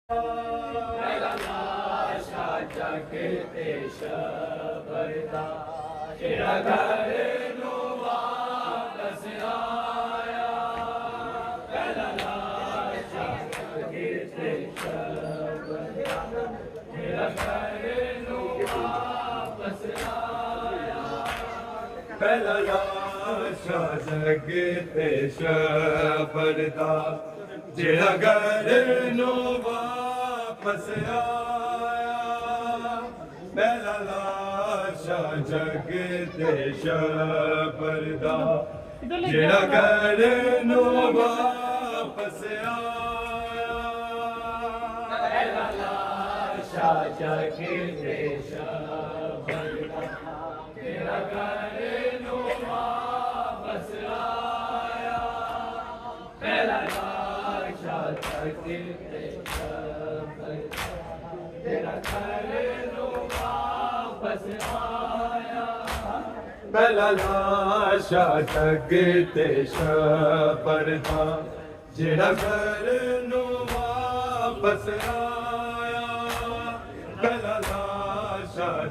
पहला लाशा जगते शबरदा जेड़ा घर नो वापस आया। पहला लाशा जगते शबरदा जेड़ा घर नो वापस आया। पहला लाशा जगते शबरदा जेड़ा घर नो वापस आया। पहला लाशा जगते शबरदा जेड़ा घर नो वापस आया। पहला लाशा जगते शबरदा जेड़ा घर नो वापस आया। पहला लाशा जगते शबरदा जेड़ा घर नो वापस आया। पहला लाशा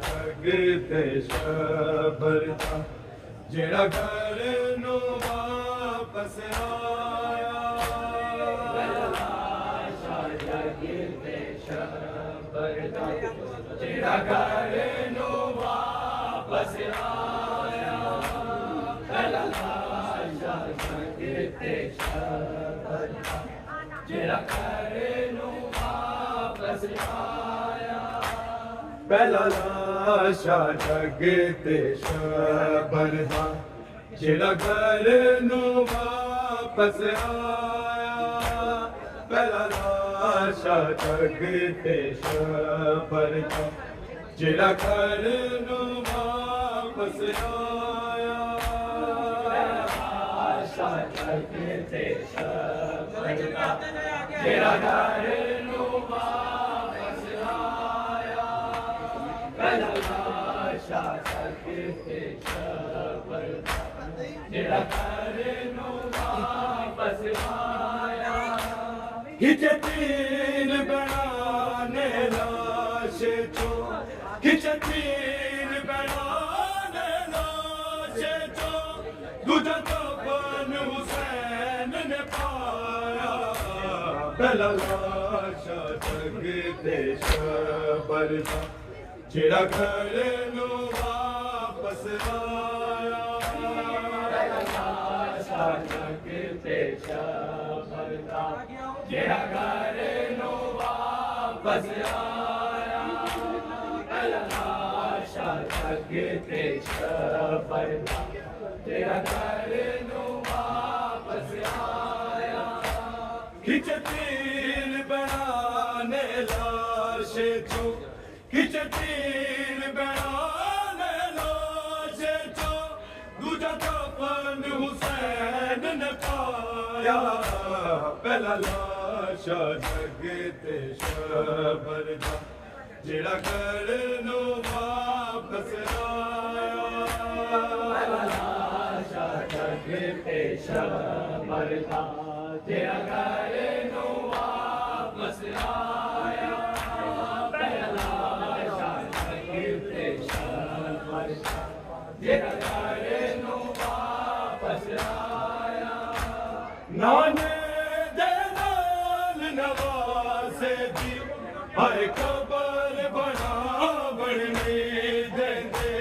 जगते शबरदा जेड़ा घर नो वापस आया। पहला लाशा जगते शबरदा जेड़ा घर नो वापस आया। पहला लाशा जगते शबरदा जेड़ा घर नो वापस आया। पहला लाशा जगते शबरदा जेड़ा घर नो वापस आया। लाशा जगते शबरदा जेड़ा घर नो वापस आया। पहला लाशा जगते शबरदा जेड़ा घर नो वापस आया। खिंचे तीन बनाने लाश चो खिंचे तीन बनाने लाश चो दूजा कफन हुसैन ने पाया। पहला लाशा जगते शबरदा जेड़ा घर नो वापस आया। पहला लाशा जगते शबरदा जेड़ा घर नो वापस आया। पहला लाशा जगते शबरदा जेड़ा घर नो वापस आया। खिंचे तीन बनाने लाश चो खिंचे तीन बनाने लाश चो दूजा कफन हुसैन ने पाया। पहला लाशा जगते शबरदा जेड़ा घर नो वापस आया। पहला लाशा जगते शबरदा जेड़ा घर नो वापस आया। पहला लाशा जगते शबरदा जेड़ा घर नो वापस आया। नाने दे नाल नवासे दी हर खबर बनावण नहीं देंदे।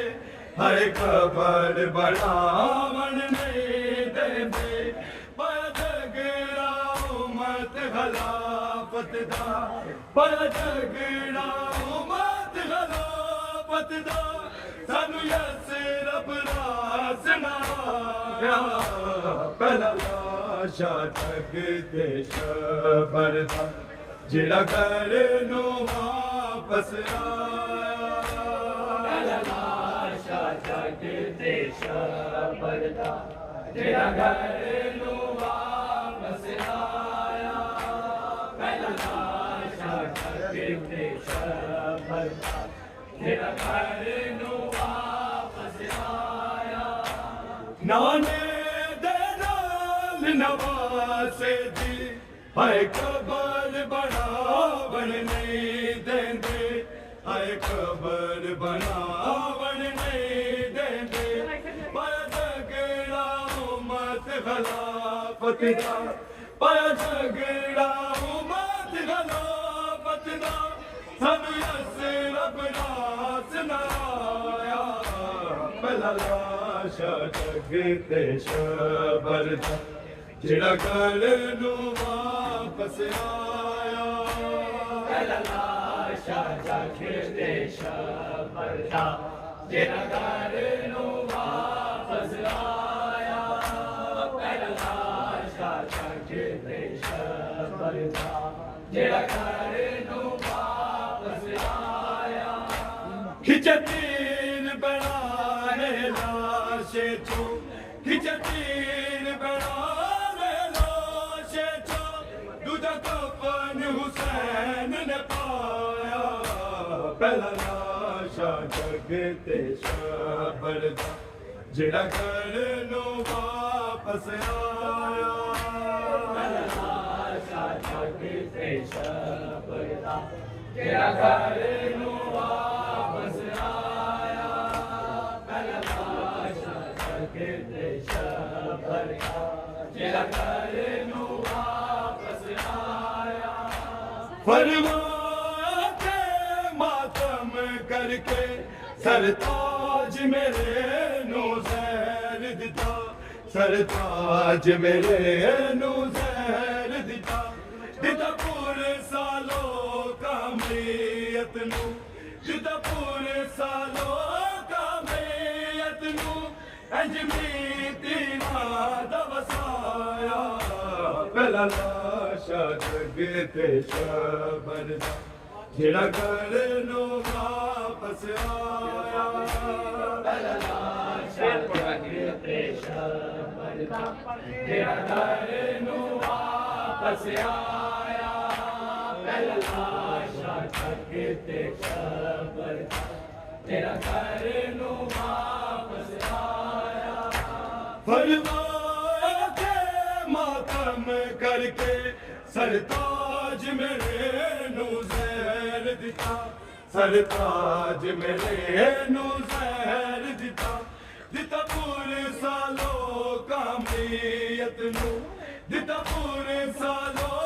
हर खबर बनावण नहीं देंदे। बड़ा झगड़ा उम्मत खिलाफत दा बड़ा झगड़ा उम्मत खिलाफत दा सानू सिर्फ रास नाया। पहला लाशा जगते शबरदा जेड़ा घर नो वापस आया। पहला लाशा जगते शबरदा जेड़ा घर नो वापस आया। पहला लाशा जगते शबरदा जेड़ा घर नो वापस आया। नाने दे नाल नवासे दी हर खबर बनावण बनावन नहीं देंदे, आए कबर बनावन नहीं देंदे, पाया झगड़ा उम्मत खिलाफत दा, पाया झगड़ा उम्मत खिलाफत दा, सानू यस रब नास नाया, पहला लाशा जग ते शबर दा, जेड़ा घर नू वापस आया, पहला लाशा जग ते शबर दा, जेड़ा घर नू वापस आया, पहला लाशा जग ते शबर दा, जेड़ा घर नू वापस आया, खिचतीन बनाने लाशे चो, खिचतीन बनाने लाशे चो, दूजा कफन हुसैन ने पाया, पहला लाशा जग ते शबर दा, जेड़ा घर नू वापस आया, पहला लाशा जग ते शबर दा, जेड़ा घर नू वापस आया, पहला लाशा जग ते शबर दा, जेड़ा घर नू वापस आया, फरमाया के मातम करके सरताज मेरे नू ज़हर दिता, सरताज मेरे नू ज़हर दिता, दिता पूरे सालों कामयत नू, दिता पूरे सालों कामयत नू, इंज मीती नादा वसाया, पहला लाशा जग ते शबर दा, जेड़ा घर नू वापस आया, पहला लाशा जग ते शबर दा, जेड़ा घर नू वापस आया, पहला लाशा जग ते शबर दा, जेड़ा घर नू वापस आया, फरमाया के मातम करके सरताज मेरे नू ज़हर दिता, सरताज मेरे नू ज़हर दिता, दिता पूरे सालों कामयत नू, दिता पूरे सालों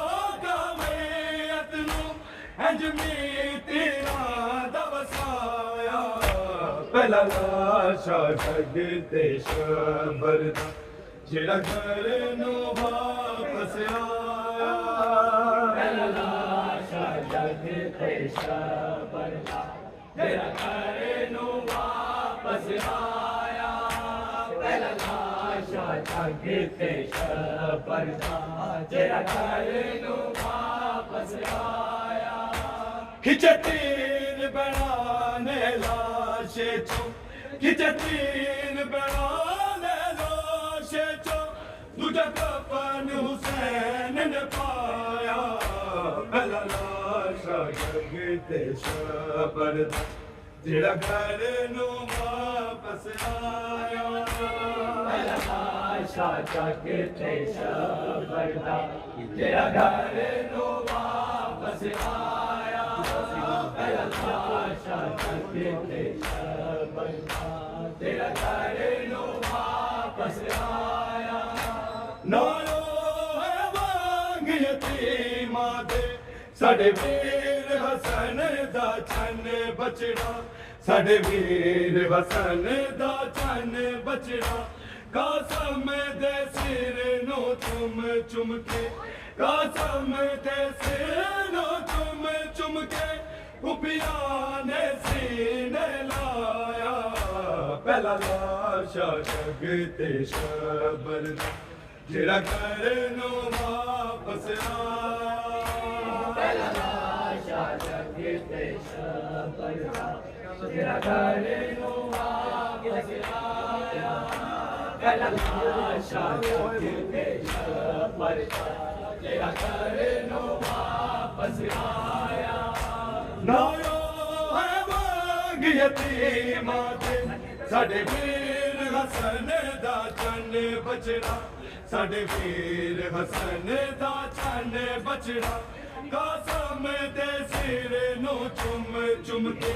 कामयत नू, इंज मीती नादा वसाया, पहला लाशा जग ते शबर दा, जेड़ा घर नू वापस आया, पहला लाशा जग ते शबर दा, जेड़ा घर नू वापस आया, पहला लाशा जग ते शबर दा, जेड़ा घर नू वापस आया, खिचतीन बनाने लाशे चो, खिचतीन बनाने लाशे चो, दूजा कफन हुसैन ने पाया, पहला लाशा जग ते शबर दा, जेड़ा घर नू वापस आया, पहला लाशा जग ते शबर दा, जेड़ा घर नू वापस आया, पहला लाशा जग ते शबर दा, जेड़ा घर नू वापस आया, नालो है वांग यतीमां दे, साडे वीर हसन दा चन बचड़ा, साडे वीर हसन दा चन बचड़ा, कासम दे सिर नू चुम चुम के, कासम दे सिर नू चुम चुम के, कुपिया ने सीने लाया, पहला लाशा जग ते शबर दा, जेड़ा घर नू वापस आया, पहला लाशा जग ते शबर दा, जेड़ा घर नू वापस आया, पहला लाशा जग ते शबर दा, जेड़ा घर नू वापस आया, नालो है वांग यतीमां दे, साडे वीर हसन दा चन बचड़ा, साडे वीर हसन दा चन बचड़ा, कासम कसम दे सिर नो चुम चुम के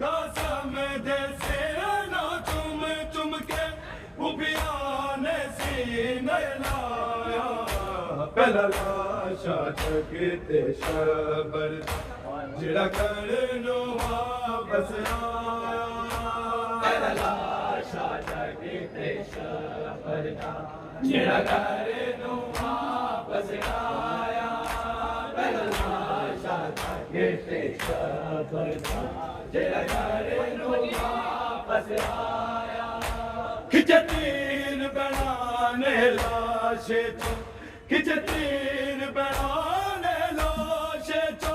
कसम दे सिर नो चुम चुम के उबिया ने सीने लाया पहला लाशा चकते शबर जिड़ा करनो वापस आया पहला लाशा चकते शबर जिड़ा करनो वापस आया पहला लाशा चकते शबर जिड़ा करनो वापस आया खिचतीन बनाने लाशे चो खिचतीन बनाने लाशे चो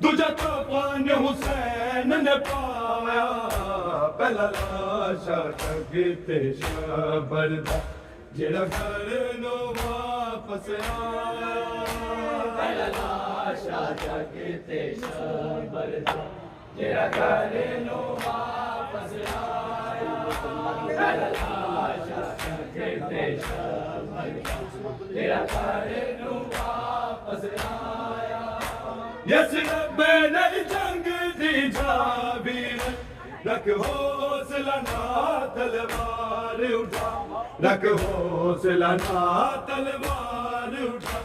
दूजा कफन हुसैन ने पाया पहला लाशा चकते शबर जिड़ा करनो वापस आया पहला लाशा चकते शबर जिड़ा करनो वापस आया पहला लाशा चकते शबर जिड़ा करनो वापस आया यसरब में नई जंग दी जाबीर रख हौसला ना तलवार उठा रख हौसला ना तलवार उठा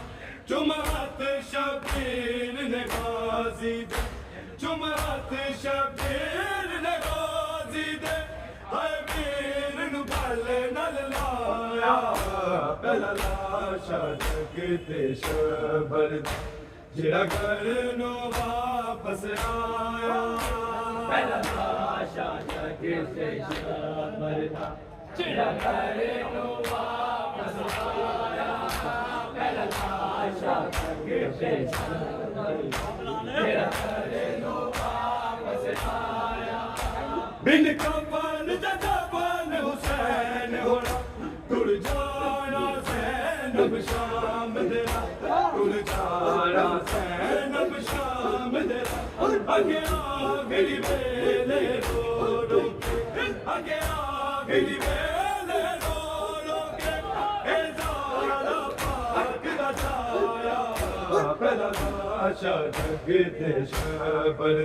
चुमत शबीर ने गाजी दे चुमत शबीर ने गाजी दे हाय वीर नु गल नल लाया पहला लाशा चकते शबर जिड़ा करनो वापस आया पहला लाशा चकते शबर जिड़ा करनो वापस आया पहला लाशा चकते शबर जिड़ा करनो वापस आया बिन कफन दफन हुसैन होना तुर जाना ज़ैनब शाम तेरा तुर जाना ज़ैनब शाम तेरा आगे आखिरी वेले रो रो के आगे आखिरी वेले रो रो के ए ज़ारा पाक दा छाया पहला लाशा चकते शबर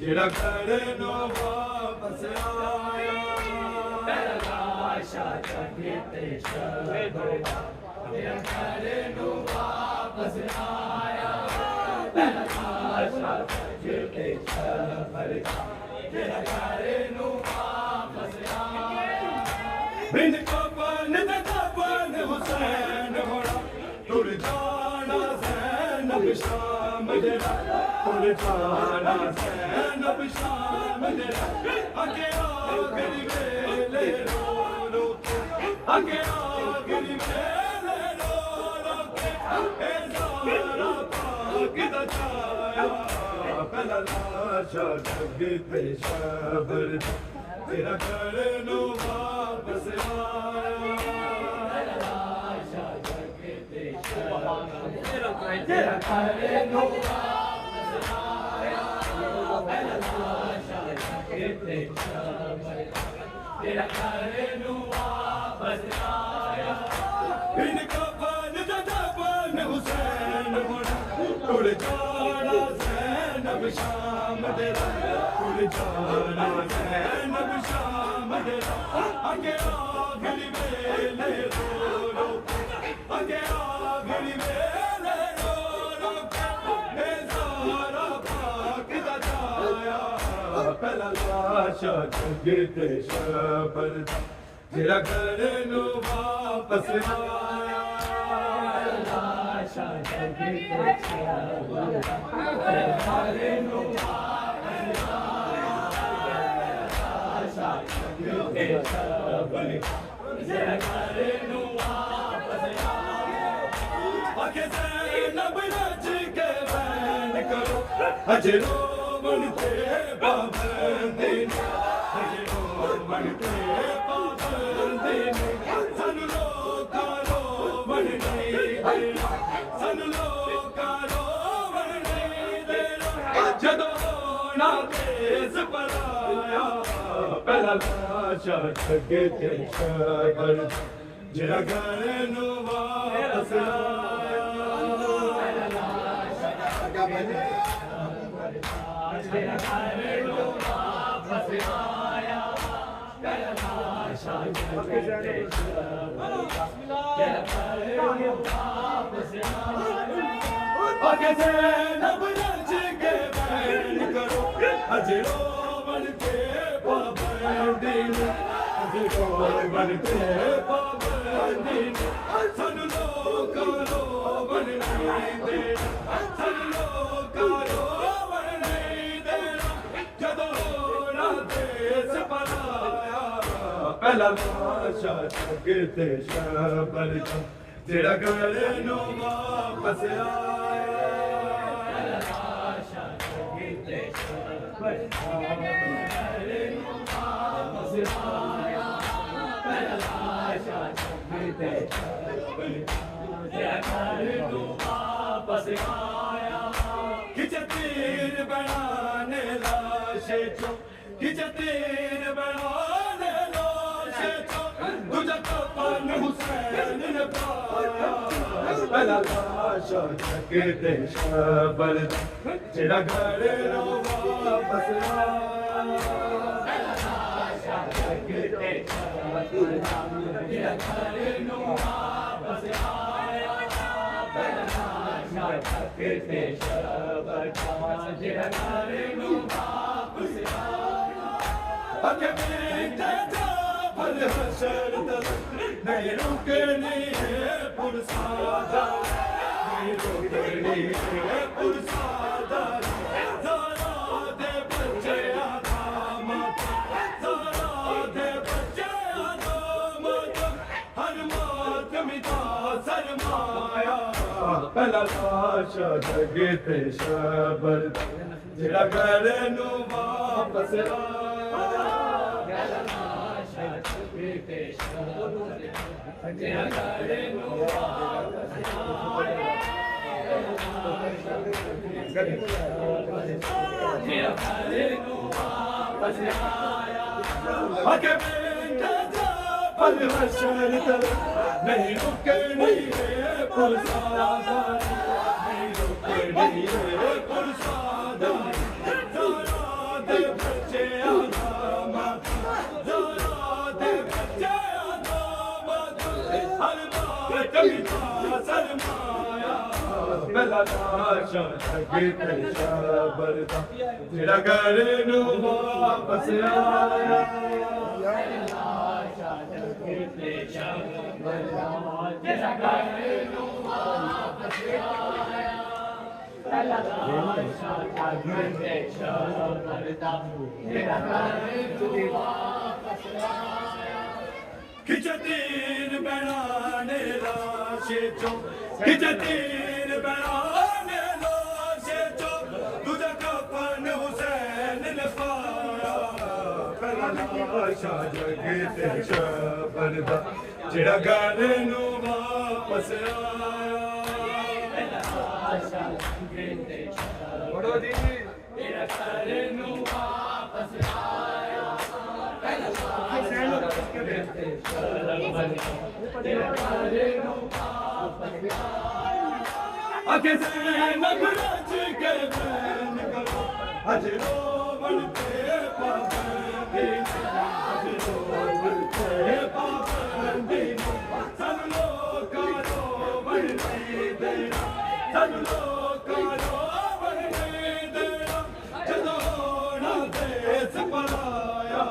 जिड़ा करनो वापस आया पहला लाशा चकते शबर जिड़ा करनो वापस आया पहला लाशा चकते शबर जिड़ा करनो वापस आया बिन कफन दफन हुसैन होना तुर जाना ज़ैनब शाम तेरा तुर जाना ज़ैनब शाम तेरा आगे आखिरी वेले रो रो के आगे आखिरी वेले रो रो के ए ज़ारा पाक दा छाया पहला लाशा चकते शबर जिड़ा करनो वापस आया पहला लाशा चकते शबर जिड़ा करनो वापस आया पहला लाशा चकते शबर जिड़ा करनो वापस आया बिन कफन दफन हुसैन होना तुर जाना ज़ैनब शाम तेरा तुर जाना ज़ैनब शाम तेरा आगे आखिरी वेले रो रो आगे आखिरी वेले रो रो ए ज़ारा पाक दा छाया पहला लाशा चकते शबर जिड़ा करनो वापस आया लाशा चकते शबर जिड़ा करनो वापस आया लाशा चकते शबर जिड़ा करनो वापस आया आगे ज़ैनब रज के बैन करो अजरो बनते पाबंदी अजरो बनते पाबंदी सन लोका रोवण नहीं देना सन लोका रोवण नहीं देना जदों ना देश पर आया पहला लाशा चकते शबर जिड़ा करनो वापस आया पहला लाशा तेरा घर नु वापस आया कैलाशा तेरा घर नु वापस आया आगे से नब रच के बैन करो अजरो बन के पाबंदी अजरो बन के पाबंदी सन लोकारो बन नहीं देना सन लोकारो बन नहीं देना जदों ना देश पराया पहला लाशा जगते शबल तेरा घर नु वापस आया पहला लाशा जगते शबल तेरा घर नु वापस आया पहला लाशा जगते शबल तेरा घर नु वापस आया खिंच तीर बनाने लाशे चो खिंच तीर बनाने लाशे चो तुझे कफन हुसैन ने पाया पहला लाशा जगते शबल तेरा घर नु वापस आया पहला लाशा जगते शबल तेरा घर नु वापस आया पहला लाशा जगते शबल तेरा घर नु वापस आया आगे मेरे फल हशर तक नहीं रुकनी है पुरसादा नहीं रुकनी है पुरसादा ज़रा दे बच्चे आदामत ज़रा दे बच्चे आदामत हर मातमिता सरमाया पहला लाशा जगते शबल तेरा घर नु वापस आया तेरा घर नु वापस आया तेरा घर नु वापस आया आगे बेटा फल हशर तक नहीं रुकनी है पुरसादा नहीं रुकनी है पुरसादा ज़रा दे बच्चे आदामत ज़रा दे बच्चे आदामत हर मातमिता सरमाया पहला लाशा जगते शबल तेरा घर नु वापस आया पहला लाशा जगते शबल तेरा घर नु वापस आया पहला लाशा जगते शबल तेरा घर नु वापस आया खिंच तीर बनाने लाशे चो खिंच तीर बनाने लाशे चो तुझे कफन हुसैन ने पाया पहला लाशा जगते शबल तेरा घर नु वापस आया पहला लाशा जगते शबल तेरा घर नु वापस आया पहला लाशा जगते शबल तेरा घर नु वापस आया आगे से नब रच के बैन करो अजरो बन के पाबंदी अजरो बन के पाबंदी सन लोकारो बन नहीं देना सन लोकारो बन नहीं देना जदों ना देश पराया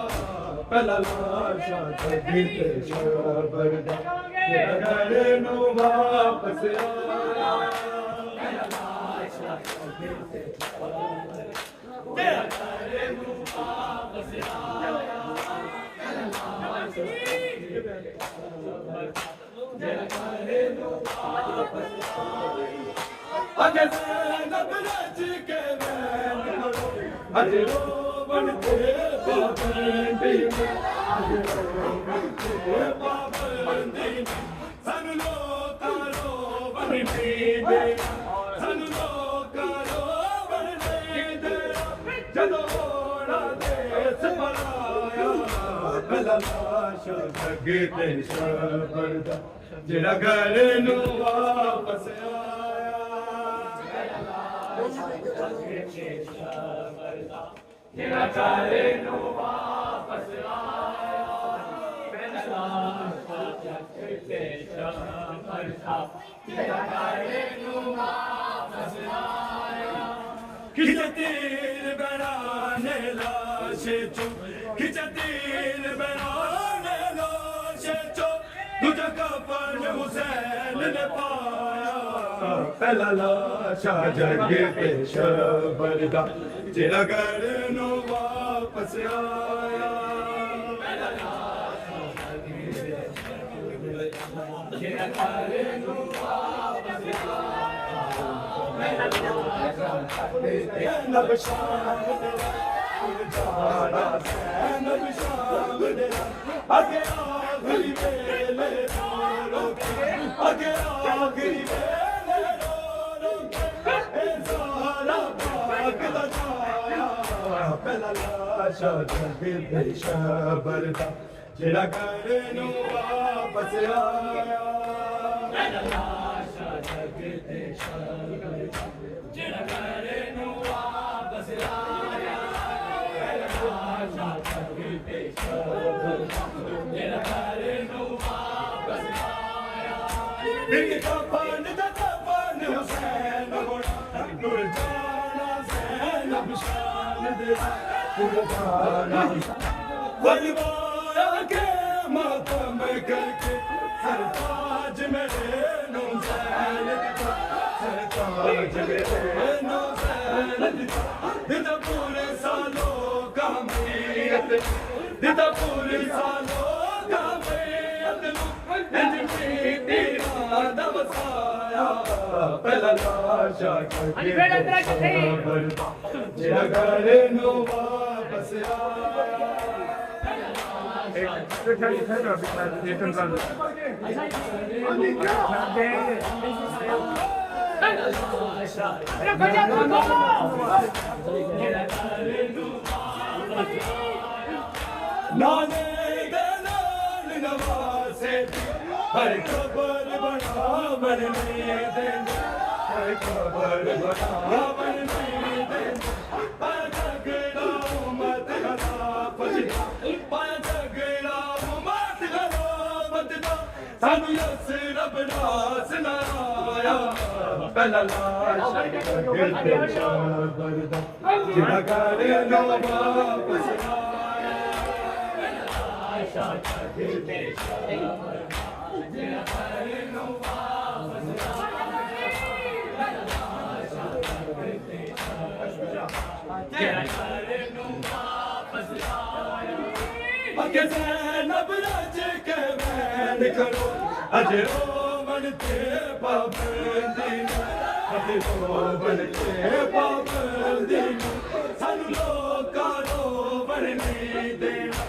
पहला लाशा जगते शबल तेरा घर नु वापस आया पहला लाशा जगते शबल तेरा घर नु वापस आया पहला लाशा जगते शबल तेरा घर नु वापस आया आगे से नब रच के बैन करो अजरो बन के पाबंदी अजरो बन के पाबंदी सन लोकारो बन नहीं देना सन लोकारो बन नहीं देना जदों ना देश पराया पहला लाशा जगते शबल तेरा घर नु वापस आया तेरा करे नो वापस आया पहला जगते शमरता तेरा करे नो वापस आया खिंचतीर बनाने लाशे चो खिंचतीर बनाने लाशे चो तुझे कफन हुसैन ने पाया पहला लाशा जगते शमरता तेरा घर नो वापस आया पहला लाशा तेरा घर नो वापस आया पहला लाशा नब शाम नब शाम आगे आखिरी वेले रो आगे आखिरी वेले रो सारा पाक दा छाया पहला लाशा जगते शबरदा जेड़ा घर नू वापस आया पहला लाशा जगते शबरदा जेड़ा घर नू वापस आया पहला लाशा जगते शबरदा जेड़ा घर नू वापस आया बिन कफन दा कफन हुसैन होना नूर जाना ज़ैनब शान दे नूर जाना वलवाया के मातम करके सरताज मेरे नो ज़ैन दिखा सरताज मेरे नो ज़ैन दिखा दिता पूरे सालों का मेहनत दिता पूरे सालों का मेहनत दवसाया पहला लाशा जेड़ा घर नू वापस आया नाने दलाल नवासे हर खबर बना मन में दे हर खबर बना मन में दे झगड़ा मत करा पछता झगड़ा मत करा बदला सानू यस रब नास नाया पहला लाशा जगते शबरदा जेड़ा घर नू वापस आया पहला लाशा जगते शबरदा जेड़ा घर नू वापस आया पहला लाशा जगते शबरदा जेड़ा घर नू वापस आया अगे ज़ैनब राज के बैन करो अजरो मन ते पाबंदी अजे रो मन ते पाबंदी सानू लोकां रो बनने देना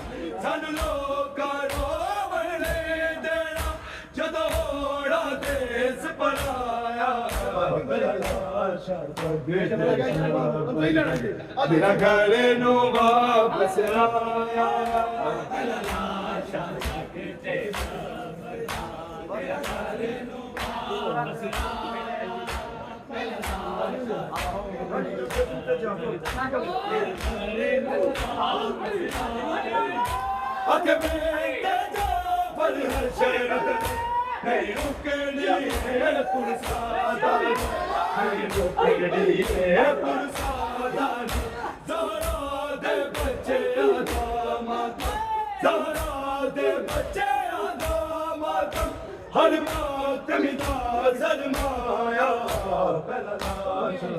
सानू लोकां रो बनने देना जदों होड़ा देस पराया पहला लाशा तेरा घर नू वापस आया पहला लाशा जगते शबरदा तेरा घर नू वापस आया पहला लाशा आगे बेटे जाफर हर शरत नहीं रुकनी है पुरसादा नहीं रुकनी है पुरसादा ज़हरा दे बच्चे दामाद ज़हरा दे बच्चे दामाद हर मातमी दा ज़रमाया पहला लाशा